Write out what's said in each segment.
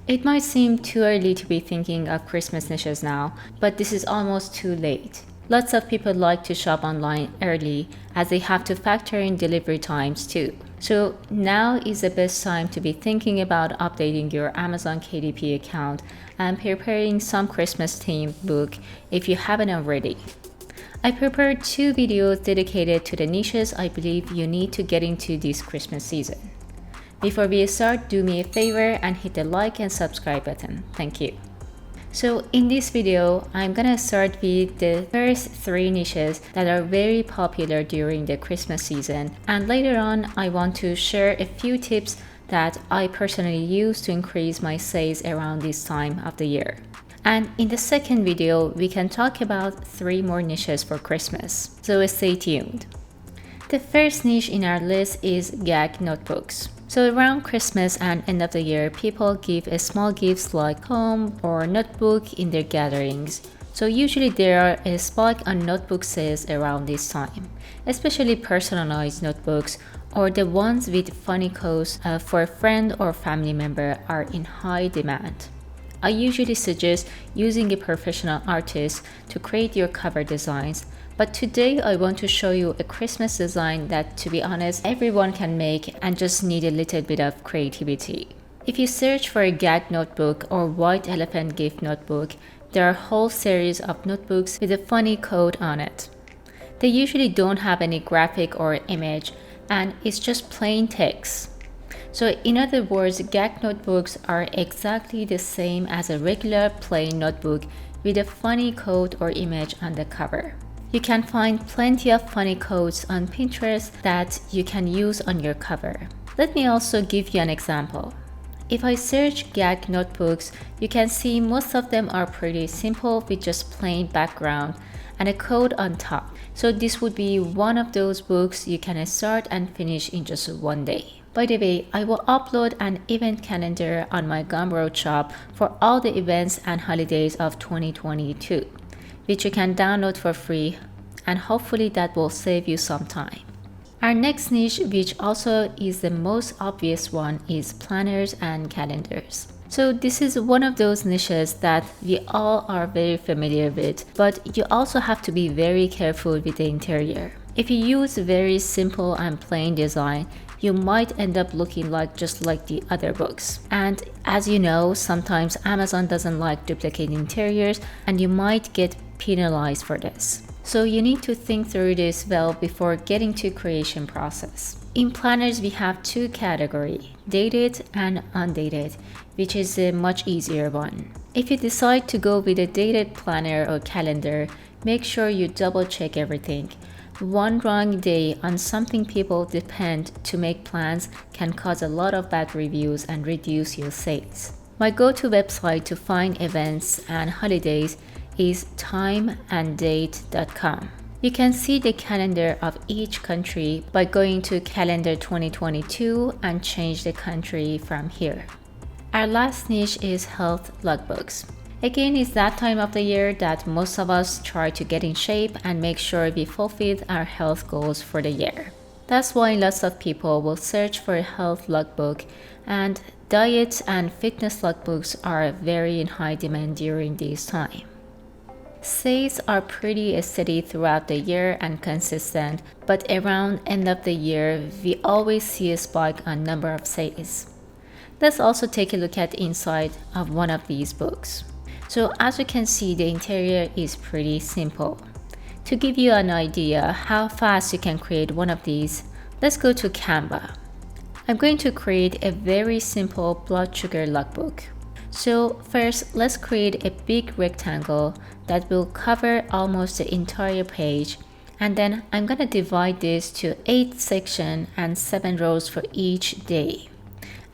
It might seem too early to be thinking of Christmas niches now, but this is almost too late. Lots of people like to shop online early as they have to factor in delivery times too. So now is the best time to be thinking about updating your Amazon KDP account and preparing some Christmas themed book if you haven't already. I prepared 2 videos dedicated to the niches I believe you need to get into this Christmas season. Before we start, do me a favor and hit the like and subscribe button. Thank you. So in this video, I'm gonna start with the first 3 niches that are very popular during the Christmas season, and later on I want to share a few tips that I personally use to increase my sales around this time of the year. And in the second video, we can talk about 3 more niches for Christmas, so stay tuned. The first niche in our list is gag notebooks. So around Christmas and end of the year, people give a small gifts like home or notebook in their gatherings. So usually there are a spike on notebook sales around this time, especially personalized notebooks or the ones with funny quotes for a friend or family member are in high demand. I usually suggest using a professional artist to create your cover designs, but today I want to show you a Christmas design that, to be honest, everyone can make and just need a little bit of creativity. If you search for a gag notebook or white elephant gift notebook, there are a whole series of notebooks with a funny quote on it. They usually don't have any graphic or image, and it's just plain text. So in other words, gag notebooks are exactly the same as a regular plain notebook with a funny quote or image on the cover. You can find plenty of funny quotes on Pinterest that you can use on your cover. Let me also give you an example. If I search gag notebooks, you can see most of them are pretty simple with just plain background and a quote on top. So this would be one of those books you can start and finish in just one day. By the way, I will upload an event calendar on my Gumroad shop for all the events and holidays of 2022, which you can download for free, and hopefully that will save you some time. Our next niche, which also is the most obvious one, is planners and calendars. So this is one of those niches that we all are very familiar with, but you also have to be very careful with the interior. If you use very simple and plain design, you might end up looking just like the other books. And as you know, sometimes Amazon doesn't like duplicate interiors and you might get penalized for this. So you need to think through this well before getting to creation process. In planners, we have 2 categories, dated and undated, which is a much easier one. If you decide to go with a dated planner or calendar, make sure you double check everything. One wrong day on something people depend to make plans can cause a lot of bad reviews and reduce your sales. My go-to website to find events and holidays is timeanddate.com. You can see the calendar of each country by going to calendar 2022 and change the country from here. Our last niche is health logbooks. Again, it's that time of the year that most of us try to get in shape and make sure we fulfill our health goals for the year. That's why lots of people will search for a health logbook, and diet and fitness logbooks are very in high demand during this time. Sales are pretty steady throughout the year and consistent, but around end of the year, we always see a spike on number of sales. Let's also take a look at the inside of one of these books. So as you can see, the interior is pretty simple. To give you an idea how fast you can create one of these, let's go to Canva. I'm going to create a very simple blood sugar logbook. So first, let's create a big rectangle that will cover almost the entire page, and then I'm going to divide this to 8 sections and 7 rows for each day,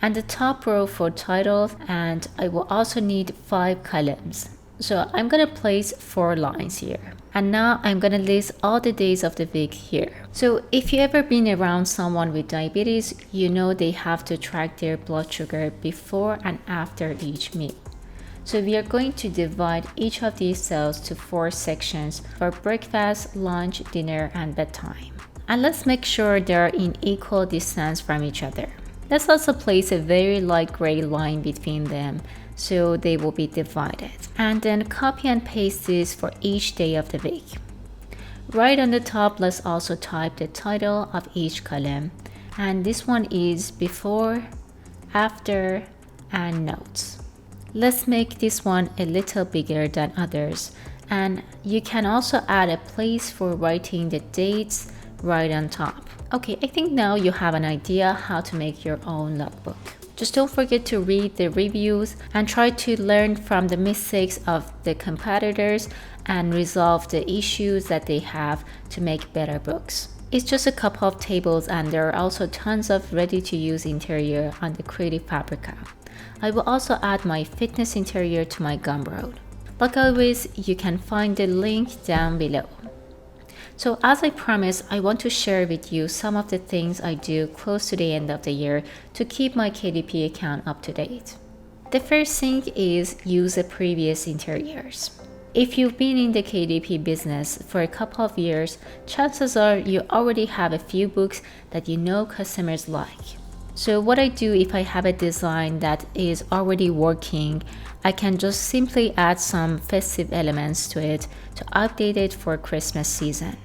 and the top row for title, and I will also need 5 columns. So I'm gonna place 4 lines here. And now I'm gonna list all the days of the week here. So if you ever been around someone with diabetes, you know they have to track their blood sugar before and after each meal. So we are going to divide each of these cells to 4 sections for breakfast, lunch, dinner, and bedtime. And let's make sure they are in equal distance from each other. Let's also place a very light gray line between them so they will be divided. And then copy and paste this for each day of the week. Right on the top, let's also type the title of each column. And this one is before, after, and notes. Let's make this one a little bigger than others. And you can also add a place for writing the dates right on top. Okay, I think now you have an idea how to make your own logbook. Just don't forget to read the reviews and try to learn from the mistakes of the competitors and resolve the issues that they have to make better books. It's just a couple of tables and there are also tons of ready-to-use interior on the Creative Fabrica. I will also add my fitness interior to my Gumroad. Like always, you can find the link down below. So as I promised, I want to share with you some of the things I do close to the end of the year to keep my KDP account up to date. The first thing is use the previous interiors. If you've been in the KDP business for a couple of years, chances are you already have a few books that you know customers like. So what I do if I have a design that is already working, I can just simply add some festive elements to it to update it for Christmas season.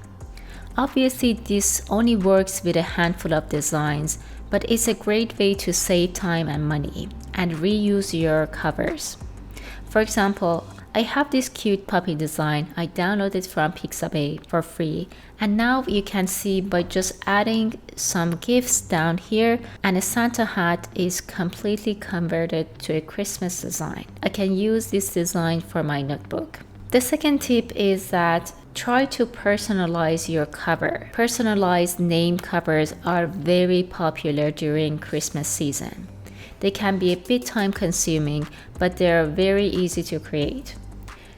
Obviously, this only works with a handful of designs, but it's a great way to save time and money and reuse your covers. For example, I have this cute puppy design I downloaded from Pixabay for free, and now you can see by just adding some gifts down here and a Santa hat is completely converted to a Christmas design. I can use this design for my notebook. The second tip is that try to personalize your cover. Personalized name covers are very popular during Christmas season. They can be a bit time consuming, but they are very easy to create.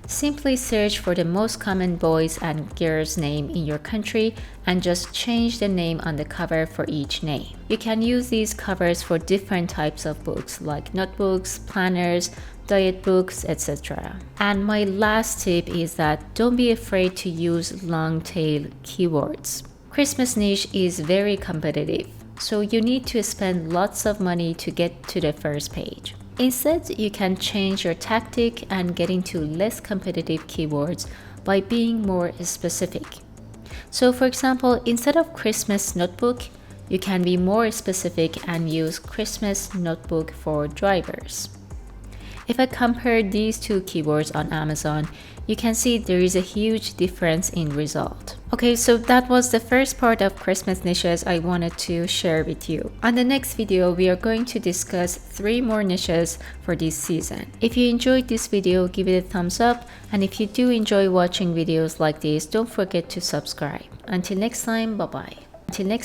Simply search for the most common boys and girls' name in your country and just change the name on the cover for each name. You can use these covers for different types of books like notebooks, planners, diet books, etc. And my last tip is that don't be afraid to use long tail keywords. Christmas niche is very competitive, so you need to spend lots of money to get to the first page. Instead, you can change your tactic and get into less competitive keywords by being more specific. So for example, instead of Christmas notebook, you can be more specific and use Christmas notebook for drivers. If I compare these two keywords on Amazon, you can see there is a huge difference in result. Okay, so that was the first part of Christmas niches I wanted to share with you. On the next video, we are going to discuss 3 more niches for this season. If you enjoyed this video, give it a thumbs up, and if you do enjoy watching videos like this, don't forget to subscribe. Until next time, bye bye. Until next